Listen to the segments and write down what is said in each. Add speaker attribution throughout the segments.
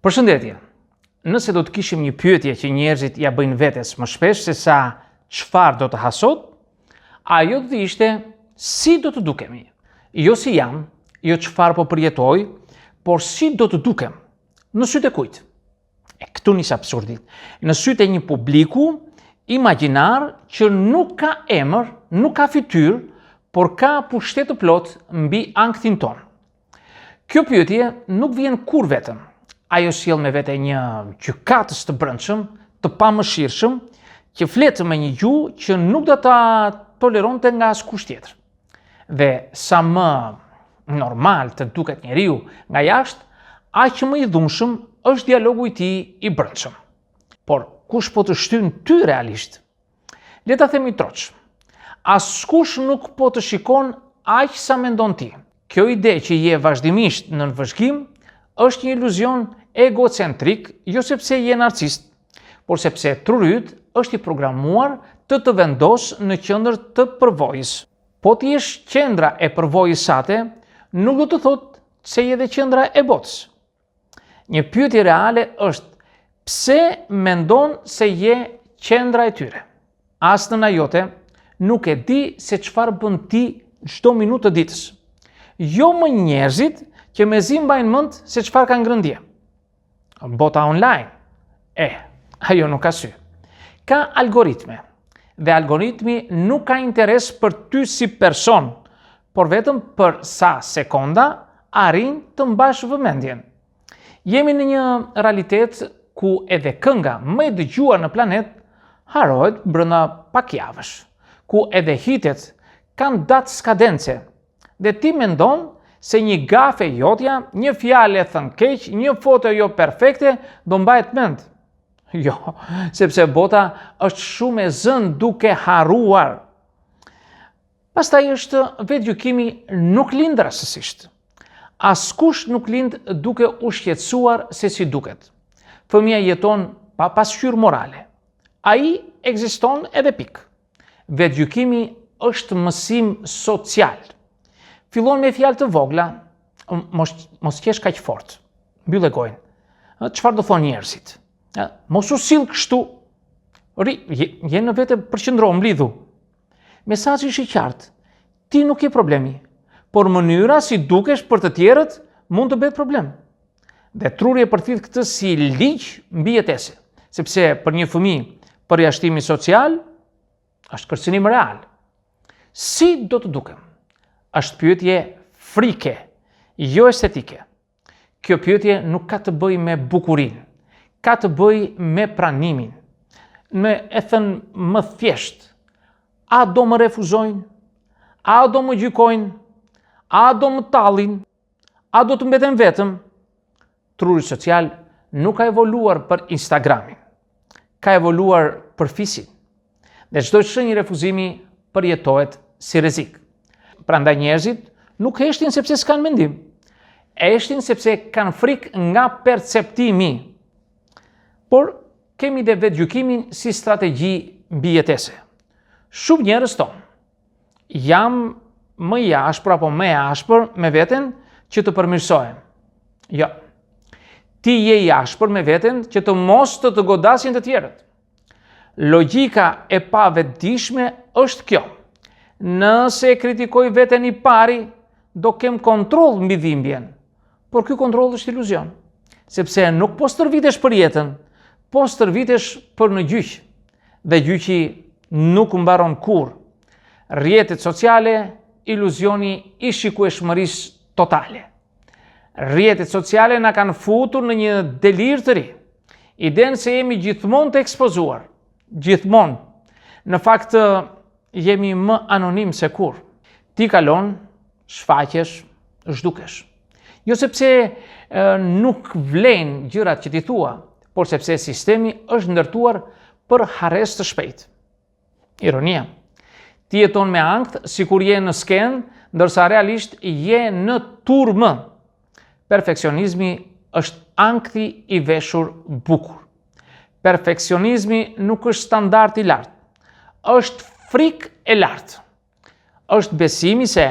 Speaker 1: Përshëndetje. Nëse do të kishim një pyetje që njerëzit ja bëjnë vetes më shpesh se sa çfarë do të hasot, ajo do të ishte si do të dukemi. Jo si jam, jo çfarë po përjetoj, por si do të dukem. Në sytë e kujt? Këtu nis absurdit. Në sytë e një publiku imagjinar që nuk ka emër, nuk ka fytyrë, por ka pushtet të plot mbi anktin ton. Kjo pyetje nuk vjen kur vetëm. Ajo sjell me vete një gjykatës të brendshëm, të pamëshirshëm, që flet me një gjuhë që nuk do ta toleronte nga askush tjetër. Dhe sa më normal të duket njeriu nga jashtë, aq më i dhunshëm është dialogu i tij i brendshëm. Por kush po të shtyn ty realisht? Le ta themi troç. Askush nuk po të shikon aq sa mendon ti. Kjo ide që je vazhdimisht në vëzhgim është një iluzion egocentrik, jo sepse je narcist, por sepse truri yt është i programuar të vendos në qendër të përvojës. Po të jesh qendra e përvojës sate, nuk do të thotë se je dhe qendra e botës. Një pyetje reale është: pse mendon se je qendra e tyre? As nëna jote nuk e di se çfarë bën ti çdo minutë të ditës. Jo më njerëzit që mezi mbajnë mend se çfarë kanë ngrëndje. Bota online, ajo nuk ka sy. Ka algoritme, dhe algoritmi nuk ka interes për ty si person, por vetëm për sa sekonda arrin të mbash vëmendjen. Jemi në një realitet ku edhe kënga më e dëgjuar në planet harohet brenda pak javësh, ku edhe hitet kanë datë skadence, dhe ti mendon se një gafe jotja, një fjalë e thënë keq, një foto jo perfekte do mbahet mend. Jo, sepse bota është shumë e zënë duke harruar. Pastaj është vetgjykimi nuk lind rastësisht. Askush nuk lind duke u shqetësuar se si duket. Fëmia jeton pa pasqyrë morale. Ai ekziston edhe pikë. Vetgjykimi është mësim social. Fillon me fjalë të vogla, mos qesh kaq fort, mbyllë gojën. Çfarë do thonë njerëzit? Mos u sill kështu. Je në vete përqendro, mblidhu. Mesazhi është i qartë. Ti nuk je problemi, por mënyra si dukesh për të tjerët mund të bëhet problem. Dhe truri e përthith këtë si ligj mbi jetese, sepse për një fëmijë përjashtimi social është kërcënim real. Si do të dukem? Është pyetje frike, jo estetike. Kjo pyetje nuk ka të bëjë me bukurinë, ka të bëjë me pranimin. Me e thënë më thjesht, a do më refuzojnë? A do më gjykojnë? A do më tallin? A do të mbeten vetëm? Truri social nuk ka evoluar për Instagramin, ka evoluar për fisin. Dhe çdo shenjë refuzimi përjetohet si rrezik. Prandaj njerëzit nuk heshtin sepse s'kan mendim, heshtin sepse kanë frikë nga perceptimi. Por kemi dhe vetgjykimin si strategji mbijetese. Shumë njerëz thonë: jam më i ashpër apo më e ashpër me veten që të përmirësohem. Jo. Ti je i ashpër me veten që të mos të godasin të tjerët. Logjika e pavetdijshme është kjo. Nëse kritikoj veten i pari, do kem kontroll mbi dhimbjen. Por ky kontroll është iluzion, sepse nuk po stërvitesh për jetën, po stërvitesh për në gjyq. Dhe gjyqi nuk mbaron kurrë. Rrjetet sociale, iluzioni i shikueshmërisë totale. Rrjetet sociale na kanë futur në një delir të ri. Idenë se jemi gjithmonë të ekspozuar, gjithmonë. Në fakt jemi më anonim se kur. Ti kalon, shfaqesh, zhdukesh. Jo sepse nuk vlen gjërat që ti thua, por sepse sistemi është ndërtuar për harres të shpejt. Ironia. Ti jeton me ankth sikur je në skenë, ndërsa realisht je në turmë. Perfeksionizmi është ankthi i veshur bukur. Perfeksionizmi nuk është standard i lartë. Është frikë e lartë. Është besimi se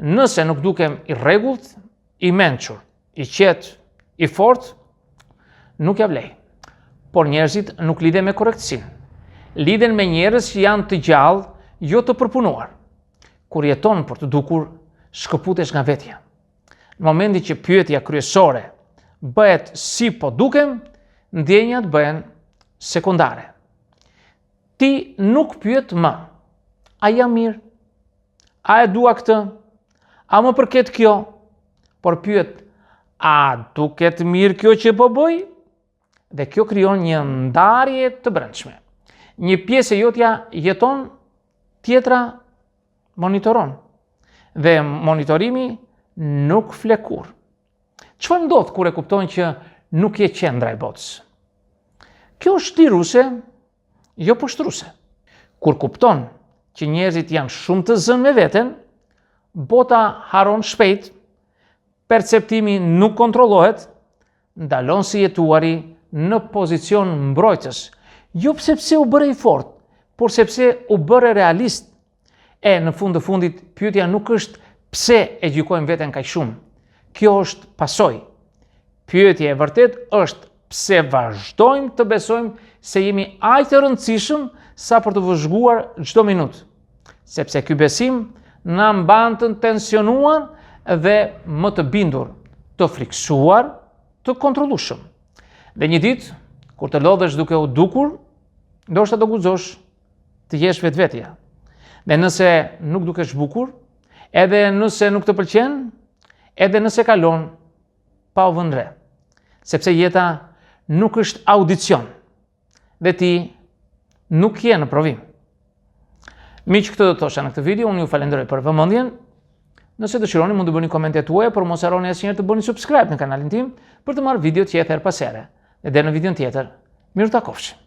Speaker 1: nëse nuk dukem i rregullt, i mençur, i qetë, i fortë, nuk ja vlej. Por njerëzit nuk lidhen me korrektësinë. Lidhen me njerëz që janë të gjallë, jo të përpunuar. Kur jeton për të dukur, shkëputesh nga vetja. Në momentin që pyetja kryesore bëhet si po dukem, ndjenjat bëhen sekondare. Ti nuk pyet më, a jam mirë? A e dua këtë? A më përket kjo? Por pyet, a duket mirë kjo që po bëj? Dhe kjo krijon një ndarje të brendshme. Një pjesë e jotja jeton, tjetra monitoron. Dhe monitorimi nuk flet kurrë. Çfarë ndodh kur e kupton që nuk je qendra e botës? Kjo është liruese, jo poshtruese. Kur kupton që njerëzit janë shumë të zënë me veten, bota haron shpejt, perceptimi nuk kontrollohet, ndalon si jetuari në pozicion mbrojtës, jo pse u bëre i fort, por sepse u bëre realist. E në fund të fundit, pyetja nuk është pse e gjykojmë veten kaq shumë. Kjo është pasojë. Pyetja e vërtet është pse vazhdojmë të besojmë se jemi aq të rëndësishëm sa për të vëzhguar çdo minutë. Sepse ky besim na mban të tensionuar dhe më të bindur, të friksuar, të kontrollueshëm. Dhe një ditë, kur të lodhesh duke u dukur, ndoshta do guxosh të jesh vetvetja. Dhe nëse nuk dukesh bukur, edhe nëse nuk të pëlqen, edhe nëse kalon pa u vënë re. Sepse jeta nuk është audicion, dhe ti nuk je në provim. Miq, këtë do të thosha në këtë video, unë ju falenderoj për vëmendjen. Nëse dëshironi, mund të bëni komentet tuaja, por mos harroni asnjëherë të bëni subscribe në kanalin tim për të marrë video tjetër pas here. Dhe deri në videon tjetër, mirë takofshi.